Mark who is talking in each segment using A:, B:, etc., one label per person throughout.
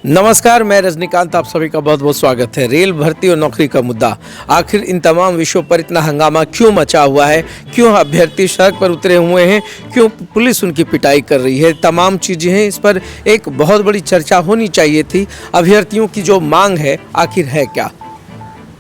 A: नमस्कार, मैं रजनीकांत, आप सभी का बहुत बहुत स्वागत है। रेल भर्ती और नौकरी का मुद्दा, आखिर इन तमाम विषयों पर इतना हंगामा क्यों मचा हुआ है? क्यों अभ्यर्थी सड़क पर उतरे हुए हैं? क्यों पुलिस उनकी पिटाई कर रही है? तमाम चीज़ें हैं, इस पर एक बहुत बड़ी चर्चा होनी चाहिए थी। अभ्यर्थियों की जो मांग है आखिर है क्या?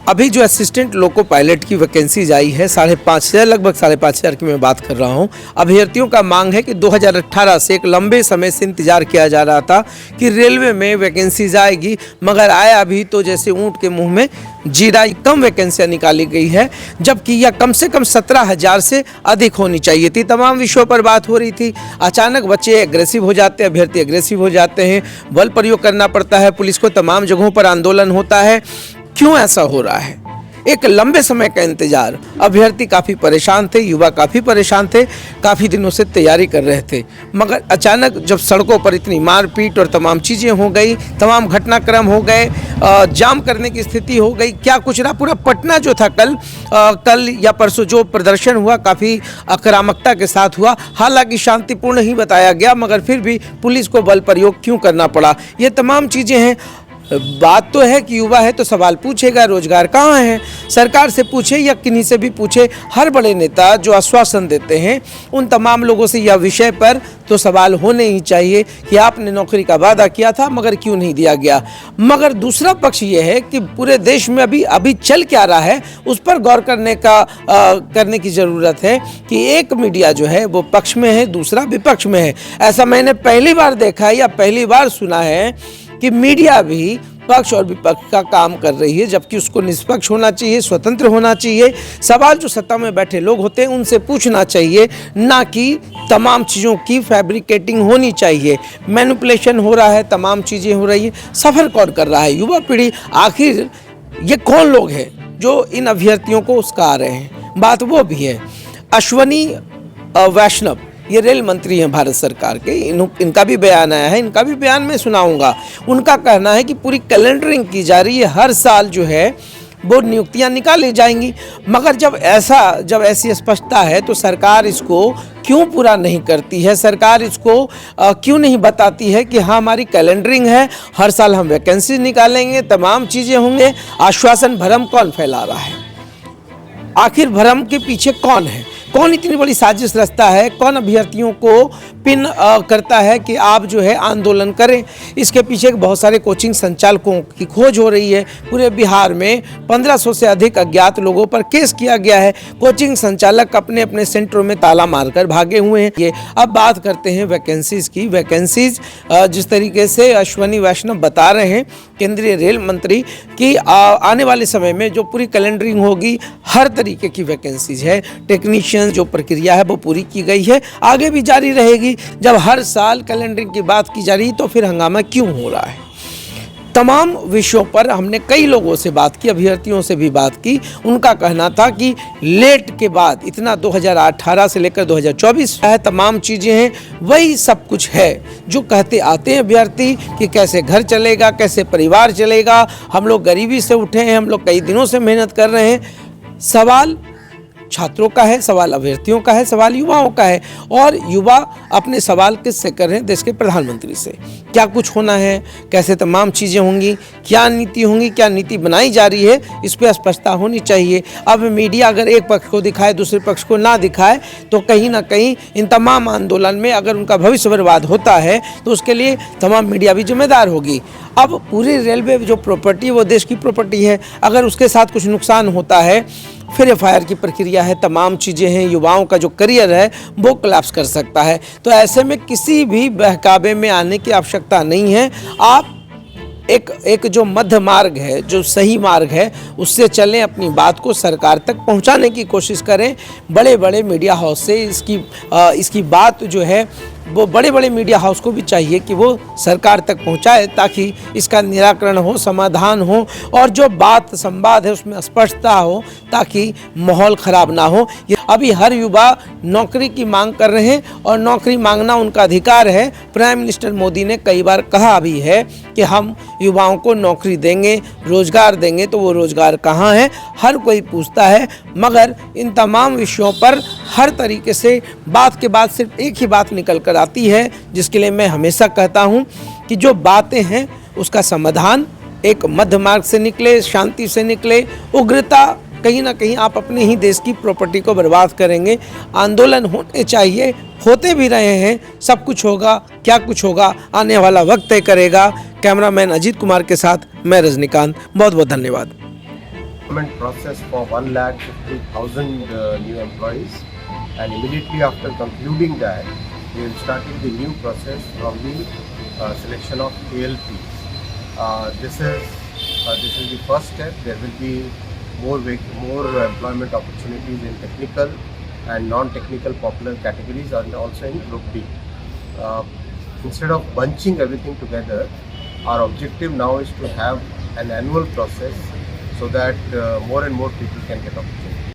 A: अभी जो असिस्टेंट लोको पायलट की वैकेंसीज आई है 5,500, लगभग 5,500 की मैं बात कर रहा हूं। अभ्यर्थियों का मांग है कि 2018 से एक लंबे समय से इंतजार किया जा रहा था कि रेलवे में वैकेंसीज आएगी, मगर आया अभी तो जैसे ऊंट के मुंह में जीरा। कम वैकेंसियां निकाली गई है, जबकि यह कम से कम 17,000 से अधिक होनी चाहिए थी। तमाम विषयों पर बात हो रही थी। अचानक बच्चे एग्रेसिव हो जाते हैं, अभ्यर्थी एग्रेसिव हो जाते हैं, बल प्रयोग करना पड़ता है, पुलिस को तमाम जगहों पर आंदोलन होता है। क्यों ऐसा हो रहा है? एक लंबे समय का इंतजार, अभ्यर्थी काफ़ी परेशान थे, युवा काफ़ी परेशान थे, काफ़ी दिनों से तैयारी कर रहे थे, मगर अचानक जब सड़कों पर इतनी मारपीट और तमाम चीज़ें हो गई, तमाम घटनाक्रम हो गए, जाम करने की स्थिति हो गई, क्या कुछ रहा। पूरा पटना जो था कल या परसों जो प्रदर्शन हुआ काफ़ी आक्रामकता के साथ हुआ। हालांकि शांतिपूर्ण ही बताया गया, मगर फिर भी पुलिस को बल प्रयोग क्यों करना पड़ा? ये तमाम चीज़ें हैं। बात तो है कि युवा है तो सवाल पूछेगा, रोजगार कहाँ है? सरकार से पूछे या किन्हीं से भी पूछे, हर बड़े नेता जो आश्वासन देते हैं उन तमाम लोगों से यह विषय पर तो सवाल होने ही चाहिए कि आपने नौकरी का वादा किया था मगर क्यों नहीं दिया गया। मगर दूसरा पक्ष ये है कि पूरे देश में अभी चल क्या रहा है उस पर गौर करने की ज़रूरत है कि एक मीडिया जो है वो पक्ष में है, दूसरा विपक्ष में है। ऐसा मैंने पहली बार देखा है या पहली बार सुना है कि मीडिया भी पक्ष और विपक्ष का काम कर रही है, जबकि उसको निष्पक्ष होना चाहिए, स्वतंत्र होना चाहिए। सवाल जो सत्ता में बैठे लोग होते हैं उनसे पूछना चाहिए, ना कि तमाम चीज़ों की फैब्रिकेटिंग होनी चाहिए। मैनिपुलेशन हो रहा है, तमाम चीज़ें हो रही है। सफ़र कौन कर रहा है? युवा पीढ़ी। आखिर ये कौन लोग हैं जो इन अभ्यर्थियों को उसका रहे हैं? बात वो भी है। अश्वनी वैष्णव ये रेल मंत्री हैं भारत सरकार के, इनका भी बयान आया है, इनका भी बयान मैं सुनाऊंगा। उनका कहना है कि पूरी कैलेंडरिंग की जा रही है, हर साल जो है वो नियुक्तियां निकाली जाएंगी, मगर जब ऐसी स्पष्टता है तो सरकार इसको क्यों पूरा नहीं करती है? सरकार इसको क्यों नहीं बताती है कि हाँ हमारी कैलेंडरिंग है, हर साल हम वैकेंसी निकालेंगे, तमाम चीज़ें होंगे। आश्वासन भ्रम कौन फैला रहा है? आखिर भ्रम के पीछे कौन है? कौन इतनी बड़ी साजिश रचता है? कौन अभ्यर्थियों को पिन करता है कि आप जो है आंदोलन करें? इसके पीछे बहुत सारे कोचिंग संचालकों की खोज हो रही है। पूरे बिहार में 1500 से अधिक अज्ञात लोगों पर केस किया गया है। कोचिंग संचालक अपने अपने सेंटरों में ताला मारकर भागे हुए हैं। ये अब बात करते हैं वैकेंसीज़ की। वैकेंसीज़ जिस तरीके से अश्वनी वैष्णव बता रहे हैं, केंद्रीय रेल मंत्री, कि आने वाले समय में जो पूरी कैलेंडरिंग होगी, हर तरीके की वैकेंसीज है। टेक्नीशियन जो प्रक्रिया है वो पूरी की गई है, आगे भी जारी रहेगी। जब हर साल कैलेंडरिंग की बात की जा रही है तो फिर हंगामा क्यों हो रहा है? तमाम विषयों पर हमने कई लोगों से बात की, अभ्यर्थियों से भी बात की। उनका कहना था कि लेट के बाद इतना 2018 से लेकर 2024 है, तमाम चीज़ें हैं, वही सब कुछ है जो कहते आते हैं अभ्यर्थी कि कैसे घर चलेगा, कैसे परिवार चलेगा, हम लोग गरीबी से उठे हैं, हम लोग कई दिनों से मेहनत कर रहे हैं। सवाल छात्रों का है, सवाल अभ्यर्थियों का है, सवाल युवाओं का है। और युवा अपने सवाल किससे कर रहे हैं? देश के प्रधानमंत्री से। क्या कुछ होना है, कैसे तमाम चीज़ें होंगी, क्या नीति होंगी, क्या नीति बनाई जा रही है, इस पर स्पष्टता होनी चाहिए। अब मीडिया अगर एक पक्ष को दिखाए, दूसरे पक्ष को ना दिखाए, तो कहीं ना कहीं इन तमाम आंदोलन में अगर उनका भविष्य बर्बाद होता है तो उसके लिए तमाम मीडिया भी जिम्मेदार होगी। अब पूरी रेलवे जो प्रॉपर्टी है वो देश की प्रॉपर्टी है। अगर उसके साथ कुछ नुकसान होता है, फिर एफआईआर की प्रक्रिया है, तमाम चीज़ें हैं, युवाओं का जो करियर है वो कोलैप्स कर सकता है। तो ऐसे में किसी भी बहकावे में आने की आवश्यकता नहीं है। आप एक जो मध्य मार्ग है, जो सही मार्ग है, उससे चलें, अपनी बात को सरकार तक पहुंचाने की कोशिश करें। बड़े बड़े मीडिया हाउस से इसकी बात जो है वो बड़े बड़े मीडिया हाउस को भी चाहिए कि वो सरकार तक पहुंचाए, ताकि इसका निराकरण हो, समाधान हो, और जो बात संवाद है उसमें स्पष्टता हो, ताकि माहौल ख़राब ना हो। अभी हर युवा नौकरी की मांग कर रहे हैं और नौकरी मांगना उनका अधिकार है। प्राइम मिनिस्टर मोदी ने कई बार कहा भी है कि हम युवाओं को नौकरी देंगे, रोज़गार देंगे, तो वो रोज़गार कहाँ है? हर कोई पूछता है। मगर इन तमाम विषयों पर हर तरीके से बात के बाद सिर्फ एक ही बात निकल कर आती है, जिसके लिए मैं हमेशा कहता हूँ कि जो बातें हैं उसका समाधान एक मध्य मार्ग से निकले, शांति से निकले। उग्रता कहीं ना कहीं आप अपने ही देश की प्रॉपर्टी को बर्बाद करेंगे। आंदोलन होने चाहिए, होते भी रहे हैं। सब कुछ होगा, क्या कुछ होगा आने वाला वक्त तय करेगा। कैमरामैन अजीत कुमार के साथ मैं रजनीकांत, बहुत बहुत धन्यवाद।
B: Recruitment process for 1,50,000 new employees, and immediately after concluding that, we will start the new process from the selection of ALPs. This is the first step. There will be more employment opportunities in technical and non-technical popular categories, and also in Group D. Uh, Instead of bunching everything together, our objective now is to have an annual process so that more and more people can get opportunities.